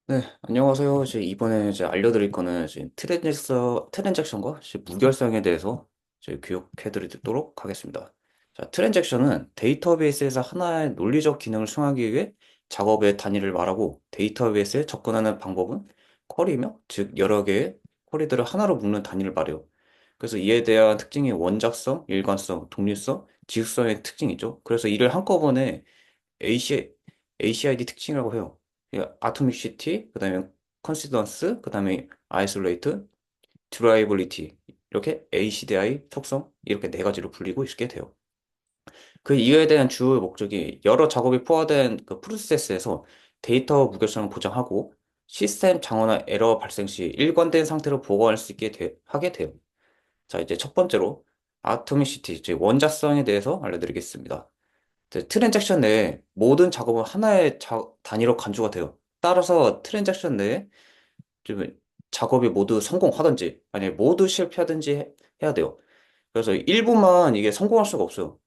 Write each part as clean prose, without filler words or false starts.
네, 안녕하세요. 이번에 알려드릴 거는 트랜잭션과 무결성에 대해서 교육해드리도록 하겠습니다. 자, 트랜잭션은 데이터베이스에서 하나의 논리적 기능을 수행하기 위해 작업의 단위를 말하고 데이터베이스에 접근하는 방법은 쿼리며, 즉 여러 개의 쿼리들을 하나로 묶는 단위를 말해요. 그래서 이에 대한 특징이 원작성, 일관성, 독립성, 지속성의 특징이죠. 그래서 이를 한꺼번에 AC, ACID 특징이라고 해요. 아토미시티, 그다음에 컨시던스, 그다음에 아이솔레이트, 드라이블리티 이렇게 ACDI 속성 이렇게 네 가지로 불리고 있게 돼요. 그 이유에 대한 주요 목적이 여러 작업이 포함된 그 프로세스에서 데이터 무결성을 보장하고 시스템 장애나 에러 발생 시 일관된 상태로 보관할 수 있게 하게 돼요. 자, 이제 첫 번째로 아토미시티, 즉 원자성에 대해서 알려드리겠습니다. 트랜잭션 내에 모든 작업은 하나의 단위로 간주가 돼요. 따라서 트랜잭션 내에 좀 작업이 모두 성공하든지 아니면 모두 실패하든지 해야 돼요. 그래서 일부만 이게 성공할 수가 없어요.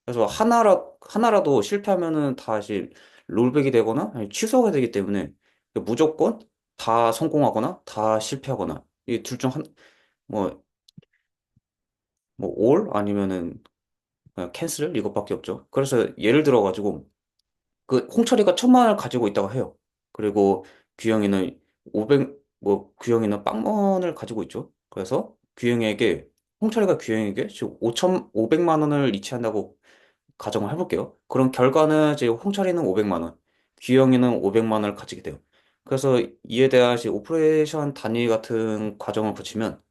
그래서 하나라도 실패하면은 다시 롤백이 되거나 아니 취소가 되기 때문에 무조건 다 성공하거나 다 실패하거나 이 둘 중 뭐, 올 아니면은 그냥 캔슬 이것밖에 없죠. 그래서 예를 들어가지고 그 홍철이가 1,000만 원을 가지고 있다고 해요. 그리고 규영이는 500만 원을 가지고 있죠. 그래서 홍철이가 규영에게 지금 500만 원을 이체한다고 가정을 해볼게요. 그럼 결과는 이제 홍철이는 500만 원, 규영이는 500만 원을 가지게 돼요. 그래서 이에 대한 이제 오퍼레이션 단위 같은 과정을 거치면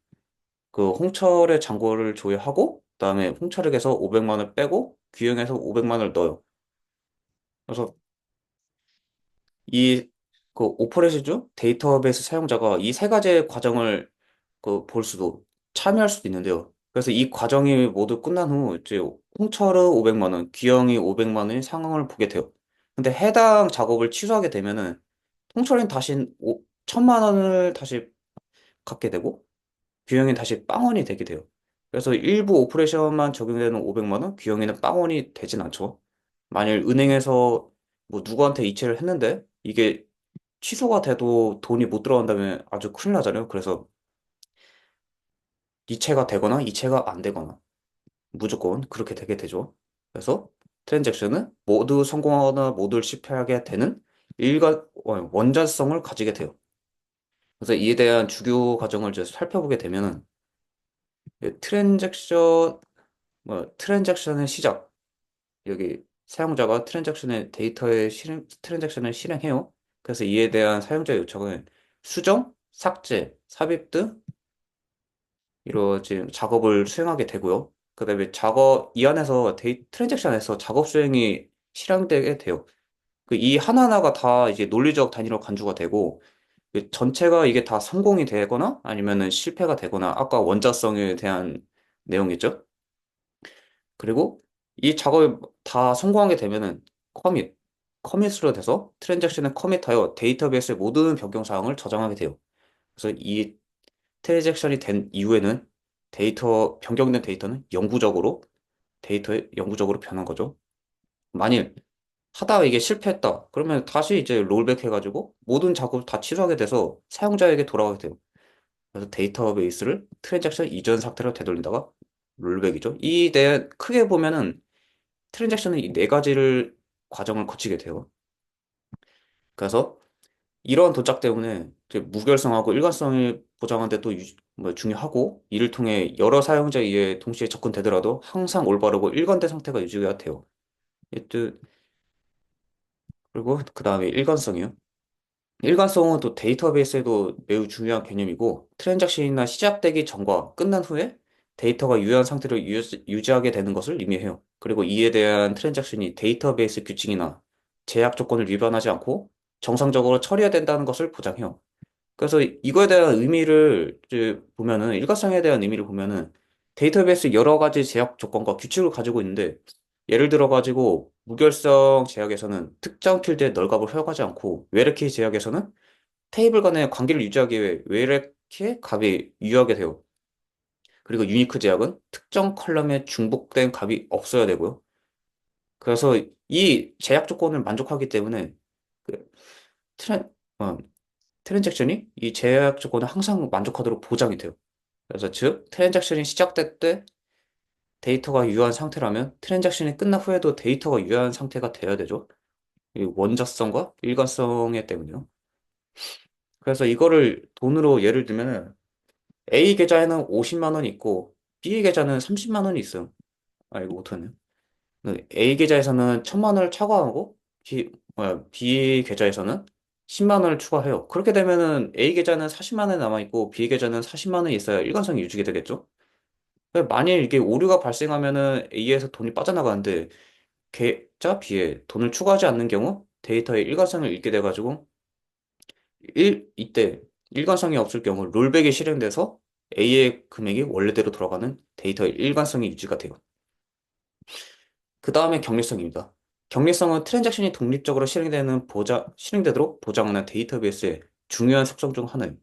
그 홍철의 잔고를 조회하고 그다음에 홍철에게서 500만 원을 빼고 규영에서 500만 원을 넣어요. 그래서 이 그 오퍼레이션 중 데이터베이스 사용자가 이 세 가지의 과정을 볼 수도 참여할 수도 있는데요. 그래서 이 과정이 모두 끝난 후 이제 홍철의 500만 원, 귀영이 500만 원의 상황을 보게 돼요. 근데 해당 작업을 취소하게 되면은 홍철이는 다시 1,000만 원을 다시 갖게 되고 규영이는 다시 빵원이 되게 돼요. 그래서 일부 오퍼레이션만 적용되는 500만 원, 규영이는 빵원이 되진 않죠. 만일 은행에서 뭐 누구한테 이체를 했는데 이게 취소가 돼도 돈이 못 들어간다면 아주 큰일 나잖아요. 그래서 이체가 되거나 이체가 안 되거나 무조건 그렇게 되게 되죠. 그래서 트랜잭션은 모두 성공하거나 모두 실패하게 되는 원자성을 가지게 돼요. 그래서 이에 대한 주요 과정을 이제 살펴보게 되면은 트랜잭션 트랜잭션의 시작 여기 사용자가 트랜잭션을 실행해요. 그래서 이에 대한 사용자 요청은 수정, 삭제, 삽입 등 이런 작업을 수행하게 되고요. 그다음에 이 안에서 트랜잭션에서 작업 수행이 실행되게 돼요. 그 이 하나하나가 다 이제 논리적 단위로 간주가 되고 그 전체가 이게 다 성공이 되거나 아니면은 실패가 되거나 아까 원자성에 대한 내용이죠. 그리고 이 작업이 다 성공하게 되면은 커밋, 커밋으로 돼서 트랜잭션에 커밋하여 데이터베이스의 모든 변경 사항을 저장하게 돼요. 그래서 이 트랜잭션이 된 이후에는 변경된 데이터는 영구적으로 변한 거죠. 만일 하다가 이게 실패했다. 그러면 다시 이제 롤백 해가지고 모든 작업을 다 취소하게 돼서 사용자에게 돌아가게 돼요. 그래서 데이터베이스를 트랜잭션 이전 상태로 되돌린다가 롤백이죠. 크게 보면은 트랜잭션은 이 네 가지를 과정을 거치게 돼요. 그래서 이러한 도짝 때문에 이제 무결성하고 일관성을 보장하는 데 또 중요하고 이를 통해 여러 사용자에 의해 동시에 접근되더라도 항상 올바르고 일관된 상태가 유지가 돼요. 또 그리고 그 다음에 일관성이요. 일관성은 또 데이터베이스에도 매우 중요한 개념이고 트랜잭션이나 시작되기 전과 끝난 후에 데이터가 유효한 상태로 유지하게 되는 것을 의미해요. 그리고 이에 대한 트랜잭션이 데이터베이스 규칙이나 제약 조건을 위반하지 않고 정상적으로 처리해야 된다는 것을 보장해요. 그래서 이거에 대한 일관성에 대한 의미를 보면은 데이터베이스 여러 가지 제약 조건과 규칙을 가지고 있는데 예를 들어 가지고 무결성 제약에서는 특정 필드의 널값을 허용하지 않고 웨르키 제약에서는 테이블 간의 관계를 유지하기 위해 웨르키의 값이 유효하게 돼요. 그리고 유니크 제약은 특정 컬럼에 중복된 값이 없어야 되고요. 그래서 이 제약 조건을 만족하기 때문에 그 트렌, 어, 트랜잭션이 이 제약 조건을 항상 만족하도록 보장이 돼요. 그래서 즉 트랜잭션이 시작될 때 데이터가 유효한 상태라면 트랜잭션이 끝난 후에도 데이터가 유효한 상태가 돼야 되죠. 이 원자성과 일관성에 때문에요. 그래서 이거를 돈으로 예를 들면은 A 계좌에는 50만 원이 있고 B 계좌는 30만 원이 있어요. 아 이거 못하네. A 계좌에서는 1000만 원을 차과하고 B 계좌에서는 10만 원을 추가해요. 그렇게 되면은 A 계좌는 40만 원이 남아 있고 B 계좌는 40만 원이 있어야 일관성이 유지가 되겠죠. 만일 이게 오류가 발생하면은 A에서 돈이 빠져나가는데 계좌 B에 돈을 추가하지 않는 경우 데이터의 일관성을 잃게 돼가지고 이때 일관성이 없을 경우 롤백이 실행돼서 A의 금액이 원래대로 돌아가는 데이터의 일관성이 유지가 돼요. 그 다음에 경리성입니다. 경리성은 트랜잭션이 독립적으로 실행되도록 보장하는 데이터베이스의 중요한 속성 중 하나예요.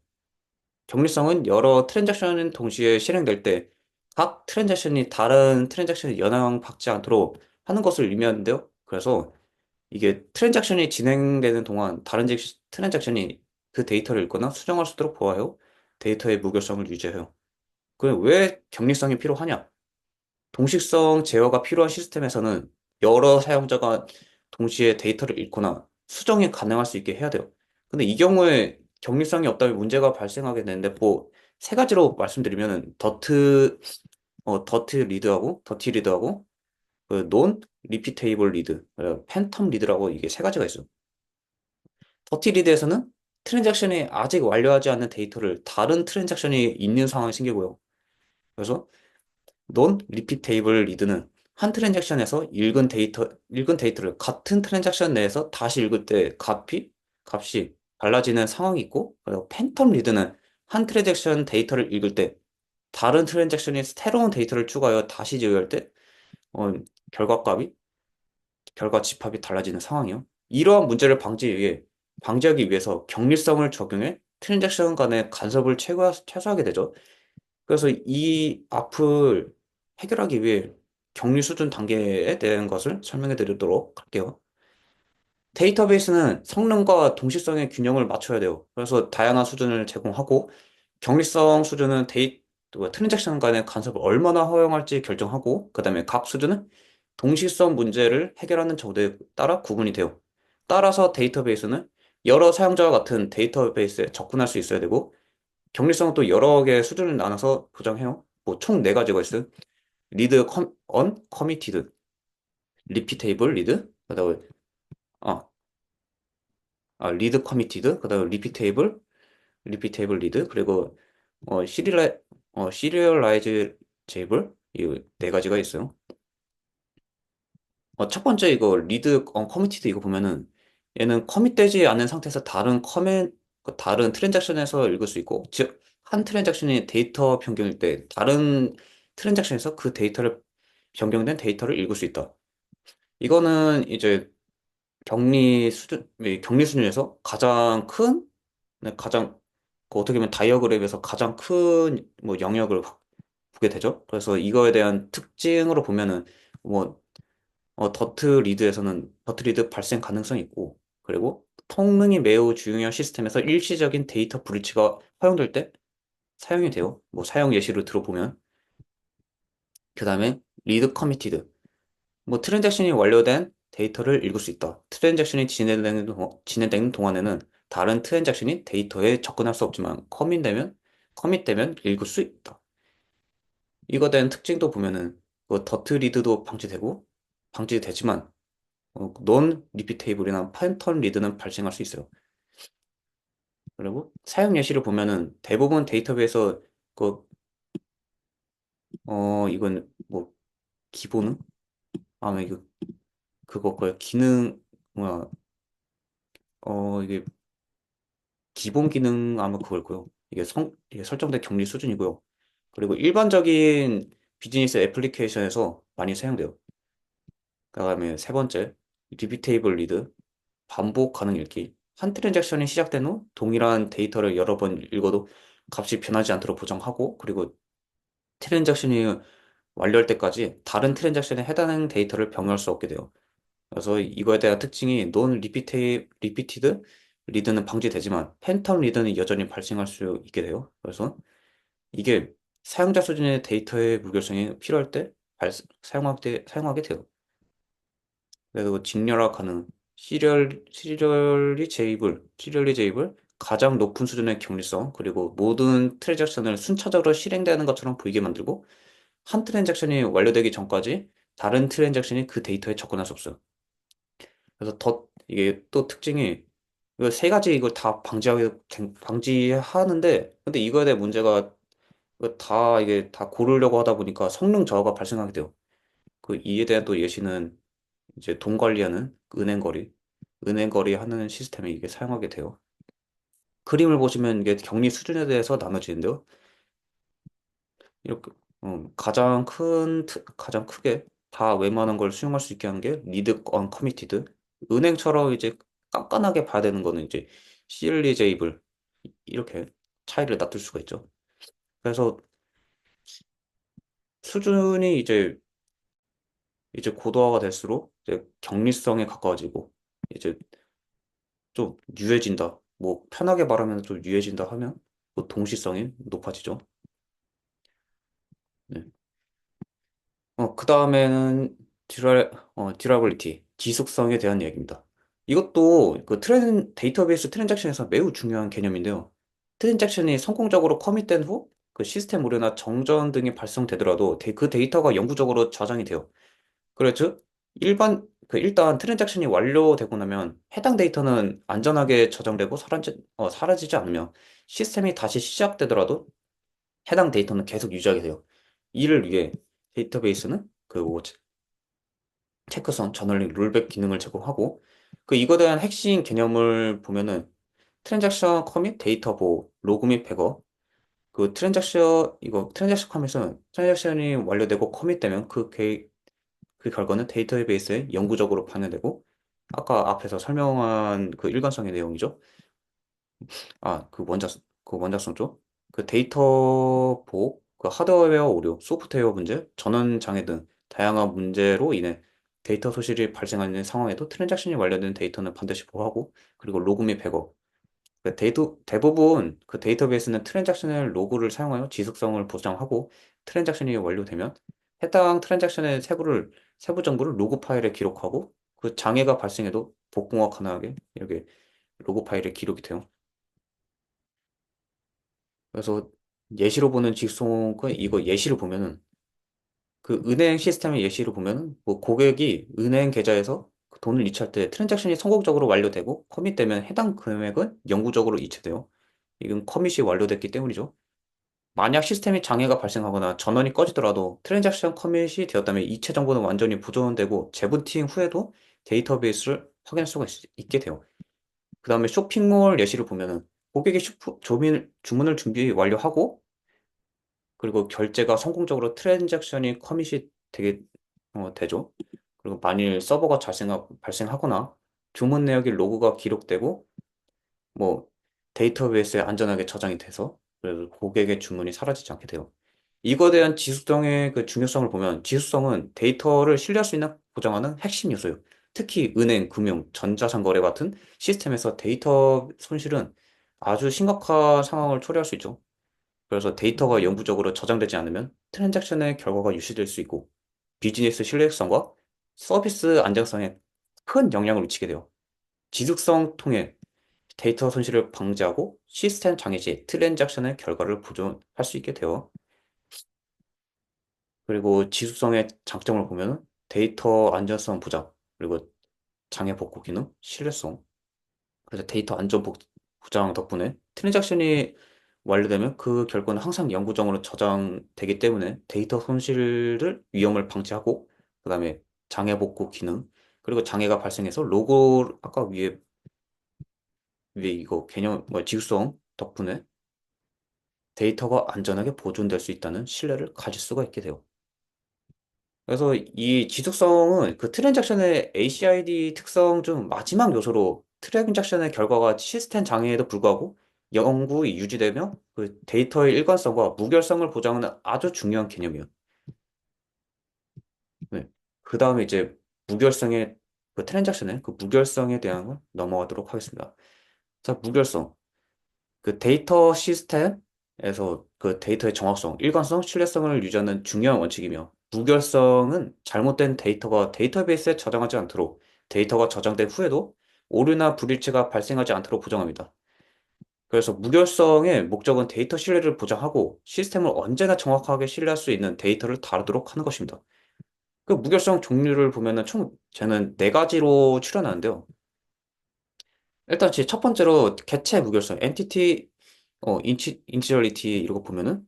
경리성은 여러 트랜잭션이 동시에 실행될 때 각 트랜잭션이 다른 트랜잭션에 영향받지 않도록 하는 것을 의미하는데요. 그래서 이게 트랜잭션이 진행되는 동안 다른 트랜잭션이 그 데이터를 읽거나 수정할 수 있도록 보호하여 데이터의 무결성을 유지해요. 그럼 왜 격리성이 필요하냐? 동식성 제어가 필요한 시스템에서는 여러 사용자가 동시에 데이터를 읽거나 수정이 가능할 수 있게 해야 돼요. 근데 이 경우에 격리성이 없다면 문제가 발생하게 되는데 뭐 세 가지로 말씀드리면은 더티 리드하고 그논 리피테이블 리드, 팬텀 리드라고 이게 세 가지가 있어요. 더티 리드에서는 트랜잭션이 아직 완료하지 않은 데이터를 다른 트랜잭션이 읽는 상황이 생기고요. 그래서 논 리피테이블 리드는 한 트랜잭션에서 읽은 데이터를 같은 트랜잭션 내에서 다시 읽을 때 값이 달라지는 상황이 있고, 그리고 팬텀 리드는 한 트랜잭션 데이터를 읽을 때 다른 트랜잭션이 새로운 데이터를 추가하여 다시 제어할 때, 어, 결과값이 결과 집합이 달라지는 상황이요. 이러한 문제를 방지하기 위해서 경밀성을 적용해 트랜잭션 간의 간섭을 최소화하게 되죠. 그래서 이 앞을 해결하기 위해 격리 수준 단계에 대한 것을 설명해 드리도록 할게요. 데이터베이스는 성능과 동시성의 균형을 맞춰야 돼요. 그래서 다양한 수준을 제공하고 격리성 수준은 트랜잭션 간의 간섭을 얼마나 허용할지 결정하고 그다음에 각 수준은 동시성 문제를 해결하는 정도에 따라 구분이 돼요. 따라서 데이터베이스는 여러 사용자와 같은 데이터베이스에 접근할 수 있어야 되고 격리성은 또 여러 개의 수준을 나눠서 보장해요. 뭐 총 네 가지가 있어요. 커미티드, 리피테이블 리드, 그다음에 아, 리드 커미티드, 그다음에 리피테이블 리드, 그리고 어, 시리라, 시리얼라이즈 제이블 이 네 가지가 있어요. 첫 번째 이거 리드 커미티드 이거 보면은 얘는 커밋되지 않은 상태에서 다른 트랜잭션에서 읽을 수 있고 즉 한 트랜잭션이 데이터 변경일 때 다른 트랜잭션에서 그 데이터를 변경된 데이터를 읽을 수 있다. 이거는 이제 격리 수준에서 가장 큰 네, 가장 어떻게 보면 다이어그램에서 가장 큰 뭐 영역을 보게 되죠. 그래서 이거에 대한 특징으로 보면은 뭐 더트 리드 발생 가능성이 있고, 그리고 성능이 매우 중요한 시스템에서 일시적인 데이터 브리치가 허용될 때 사용이 돼요. 뭐 사용 예시를 들어보면, 그 다음에 리드 커미티드. 뭐 트랜잭션이 완료된 데이터를 읽을 수 있다. 트랜잭션이 진행되는 동안에는 다른 트랜잭션이 데이터에 접근할 수 없지만 커밋되면 읽을 수 있다. 이거에 대한 특징도 보면은 더트 리드도 방지되지만 논 리피테이블이나 팬텀 리드는 발생할 수 있어요. 그리고 사용 예시를 보면은 대부분 데이터베이스에서 그, 이건 뭐 기본은? 이거 그거 거의 뭐야, 이게 기본 기능 아마 그걸 거요. 이게 설정된 격리 수준이고요. 그리고 일반적인 비즈니스 애플리케이션에서 많이 사용돼요. 그다음에 세 번째, 리피테이블 리드, 반복 가능 읽기. 한 트랜잭션이 시작된 후 동일한 데이터를 여러 번 읽어도 값이 변하지 않도록 보장하고, 그리고 트랜잭션이 완료할 때까지 다른 트랜잭션에 해당하는 데이터를 병할 수 없게 돼요. 그래서 이거에 대한 특징이 리피티드 리드는 방지되지만 팬텀 리드는 여전히 발생할 수 있게 돼요. 그래서 이게 사용자 수준의 데이터의 무결성이 필요할 때 사용하게 돼요. 그리고 직렬화 가능, 시리얼리 제이블, 가장 높은 수준의 격리성, 그리고 모든 트랜잭션을 순차적으로 실행되는 것처럼 보이게 만들고, 한 트랜잭션이 완료되기 전까지 다른 트랜잭션이 그 데이터에 접근할 수 없어요. 그래서 이게 또 특징이, 이거 세 가지 이걸 다 방지하는데, 근데 이거에 대한 문제가, 이게 다 고르려고 하다 보니까 성능 저하가 발생하게 돼요. 그 이에 대한 또 예시는 이제 돈 관리하는 은행거리 하는 시스템에 이게 사용하게 돼요. 그림을 보시면 이게 격리 수준에 대해서 나눠지는데요. 이렇게 가장 크게 다 웬만한 걸 수용할 수 있게 하는 게 리드 언 커미티드. 은행처럼 이제 깐깐하게 봐야 되는 거는 이제 시리리제이블 이렇게 차이를 나둘 수가 있죠. 그래서 수준이 이제 고도화가 될수록 이제 격리성에 가까워지고 이제 좀 유해진다. 뭐 편하게 말하면 좀 유해진다 하면 뭐 동시성이 높아지죠. 네. 그 다음에는 듀라블리티, 지속성에 대한 이야기입니다. 이것도 그 데이터베이스 트랜잭션에서 매우 중요한 개념인데요. 트랜잭션이 성공적으로 커밋된 후 그 시스템 오류나 정전 등이 발생되더라도 그 데이터가 영구적으로 저장이 돼요. 그래 일단 트랜잭션이 완료되고 나면 해당 데이터는 안전하게 저장되고 사라지지 않으며 시스템이 다시 시작되더라도 해당 데이터는 계속 유지하게 돼요. 이를 위해 데이터베이스는 체크성, 저널링, 롤백 기능을 제공하고 이거에 대한 핵심 개념을 보면은 트랜잭션 커밋, 데이터 보호, 로그 및 백업 트랜잭션 커밋은 트랜잭션이 완료되고 커밋되면 그 결과는 데이터베이스에 영구적으로 반영되고 아까 앞에서 설명한 그 일관성의 내용이죠. 아, 그 원작성 쪽. 그 데이터 보호, 그 하드웨어 오류, 소프트웨어 문제, 전원 장애 등 다양한 문제로 인해 데이터 소실이 발생하는 상황에도 트랜잭션이 완료된 데이터는 반드시 보호하고 그리고 로그 및 백업. 대부분 그 데이터베이스는 트랜잭션의 로그를 사용하여 지속성을 보장하고 트랜잭션이 완료되면 해당 트랜잭션의 세부 정보를 로그 파일에 기록하고 그 장애가 발생해도 복구가 가능하게 이렇게 로그 파일에 기록이 돼요. 그래서 예시로 보는 직송은 이거 예시를 보면은 그 은행 시스템의 예시를 보면은 뭐 고객이 은행 계좌에서 그 돈을 이체할 때 트랜잭션이 성공적으로 완료되고 커밋되면 해당 금액은 영구적으로 이체돼요. 이건 커밋이 완료됐기 때문이죠. 만약 시스템에 장애가 발생하거나 전원이 꺼지더라도 트랜잭션 커밋이 되었다면 이체 정보는 완전히 보존되고 재부팅 후에도 데이터베이스를 확인할 수가 있게 돼요. 그 다음에 쇼핑몰 예시를 보면은 고객이 주문을 준비 완료하고 그리고 결제가 성공적으로 트랜잭션이 커밋이 되죠. 그리고 만일 서버가 발생하거나 주문 내역이 로그가 기록되고 뭐 데이터베이스에 안전하게 저장이 돼서 그래서 고객의 주문이 사라지지 않게 돼요. 이거에 대한 지수성의 그 중요성을 보면 지수성은 데이터를 신뢰할 수 있는 보장하는 핵심 요소예요. 특히 은행, 금융, 전자상거래 같은 시스템에서 데이터 손실은 아주 심각한 상황을 초래할 수 있죠. 그래서 데이터가 영구적으로 저장되지 않으면 트랜잭션의 결과가 유실될 수 있고 비즈니스 신뢰성과 서비스 안정성에 큰 영향을 미치게 돼요. 지속성 통해 데이터 손실을 방지하고 시스템 장애 시 트랜잭션의 결과를 보존할 수 있게 돼요. 그리고 지속성의 장점을 보면 데이터 안전성 보장, 그리고 장애 복구 기능, 신뢰성. 그래서 보장 덕분에 트랜잭션이 완료되면 그 결과는 항상 영구적으로 저장되기 때문에 데이터 손실을 위험을 방지하고 그다음에 장애 복구 기능 그리고 장애가 발생해서 아까 위에 이거 지속성 덕분에 데이터가 안전하게 보존될 수 있다는 신뢰를 가질 수가 있게 돼요. 그래서 이 지속성은 그 트랜잭션의 ACID 특성 중 마지막 요소로 트랜잭션의 결과가 시스템 장애에도 불구하고 영구히 유지되며 그 데이터의 일관성과 무결성을 보장하는 아주 중요한 개념이에요. 네. 그 다음에 이제 무결성의 그 트랜잭션의 그 무결성에 대한 걸 넘어가도록 하겠습니다. 자, 무결성. 그 데이터 시스템에서 그 데이터의 정확성, 일관성, 신뢰성을 유지하는 중요한 원칙이며, 무결성은 잘못된 데이터가 데이터베이스에 저장하지 않도록, 데이터가 저장된 후에도 오류나 불일치가 발생하지 않도록 보장합니다. 그래서 무결성의 목적은 데이터 신뢰를 보장하고 시스템을 언제나 정확하게 신뢰할 수 있는 데이터를 다루도록 하는 것입니다. 그 무결성 종류를 보면은 총 쟤는 네 가지로 추려나는데요. 일단 제 첫 번째로 개체 무결성, 엔티티, 인치저리티 이런 거 보면은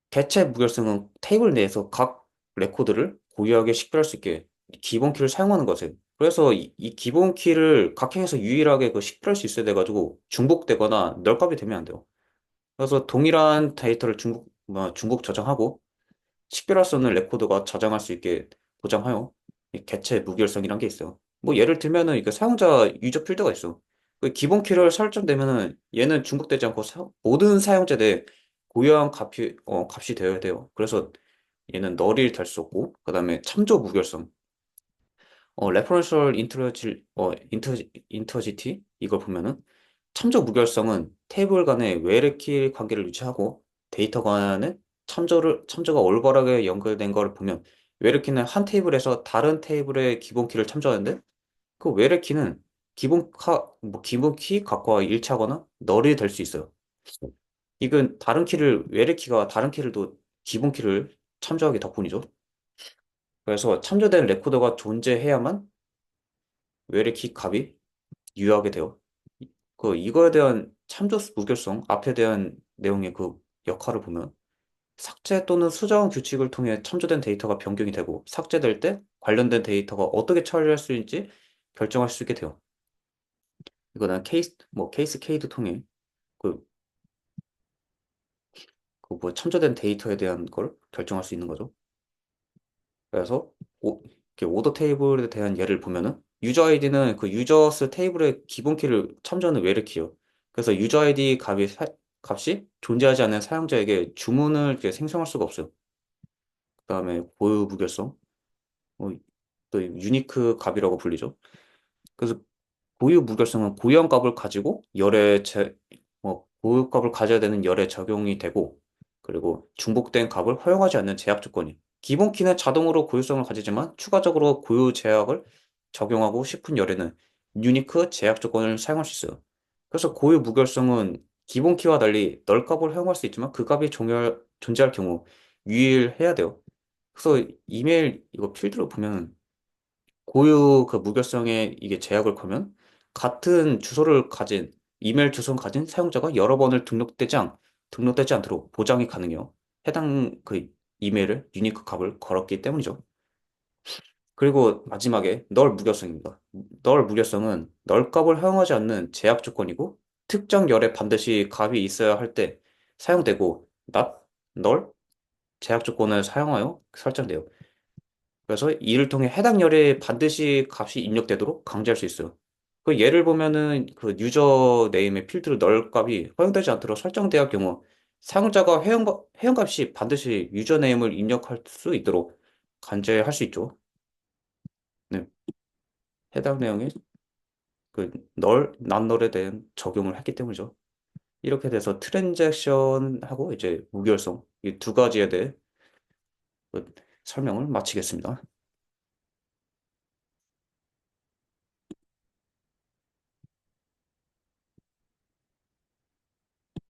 개체 무결성은 테이블 내에서 각 레코드를 고유하게 식별할 수 있게 기본 키를 사용하는 것에 그래서 이 기본 키를 각행에서 유일하게 그 식별할 수 있어야 돼가지고 중복되거나 널값이 되면 안 돼요. 그래서 동일한 데이터를 중복 저장하고 식별할 수 없는 레코드가 저장할 수 있게 보장하여 이 개체 무결성이란 게 있어요. 뭐 예를 들면은 이게 사용자 유저 필드가 있어. 그 기본 키를 설정되면은 얘는 중복되지 않고 모든 사용자들 고유한 값이 되어야 돼요. 그래서 얘는 널이 될 수 없고 그다음에 참조 무결성. 레퍼런셜 인터지티 이걸 보면은 참조 무결성은 테이블 간의 외래키 관계를 유지하고 데이터 간의 참조가 올바르게 연결된 걸 보면 외래키는 한 테이블에서 다른 테이블의 기본 키를 참조하는데 그 외래키는 기본 키 각과 일치하거나 널이 될 수 있어요. 이건 외래키가 다른 키를 또 기본 키를 참조하기 덕분이죠. 그래서 참조된 레코더가 존재해야만 외래키 값이 유효하게 돼요. 이거에 대한 참조 무결성 앞에 대한 내용의 그 역할을 보면 삭제 또는 수정 규칙을 통해 참조된 데이터가 변경이 되고 삭제될 때 관련된 데이터가 어떻게 처리할 수 있는지 결정할 수 있게 돼요. 이거는 케이스 K도 통해 그, 뭐 참조된 데이터에 대한 걸 결정할 수 있는 거죠. 그래서 이렇게 오더 테이블에 대한 예를 보면은 유저 아이디는 그 유저스 테이블의 기본 키를 참조하는 외래 키요. 그래서 유저 아이디 값이 존재하지 않는 사용자에게 주문을 이렇게 생성할 수가 없어요. 그다음에 고유 무결성, 어, 또 유니크 값이라고 불리죠. 그래서 고유 무결성은 고유한 값을 가지고 고유 값을 가져야 되는 열에 적용이 되고, 그리고 중복된 값을 허용하지 않는 제약 조건이. 기본 키는 자동으로 고유성을 가지지만 추가적으로 고유 제약을 적용하고 싶은 열에는 유니크 제약 조건을 사용할 수 있어요. 그래서 고유 무결성은 기본 키와 달리 널 값을 허용할 수 있지만 그 값이 존재할 경우 유일해야 돼요. 그래서 이메일 이거 필드로 보면 고유 그 무결성에 이게 제약을 걸면 같은 이메일 주소를 가진 사용자가 여러 번을 등록되지 않도록 보장이 가능해요. 해당 그 이메일을 유니크 값을 걸었기 때문이죠. 그리고 마지막에 널 무결성입니다. 널 무결성은 널 값을 허용하지 않는 제약 조건이고 특정 열에 반드시 값이 있어야 할 때 사용되고 널 제약 조건을 사용하여 설정돼요. 그래서 이를 통해 해당 열에 반드시 값이 입력되도록 강제할 수 있어요. 그 예를 보면은 그 유저 네임의 필드로 넣을 값이 허용되지 않도록 설정되어 경우 사용자가 회원값이 반드시 유저 네임을 입력할 수 있도록 강제할 수 있죠. 네. 해당 내용이 난널에 대한 적용을 했기 때문이죠. 이렇게 돼서 트랜잭션하고 이제 무결성 이 두 가지에 대해 그 설명을 마치겠습니다.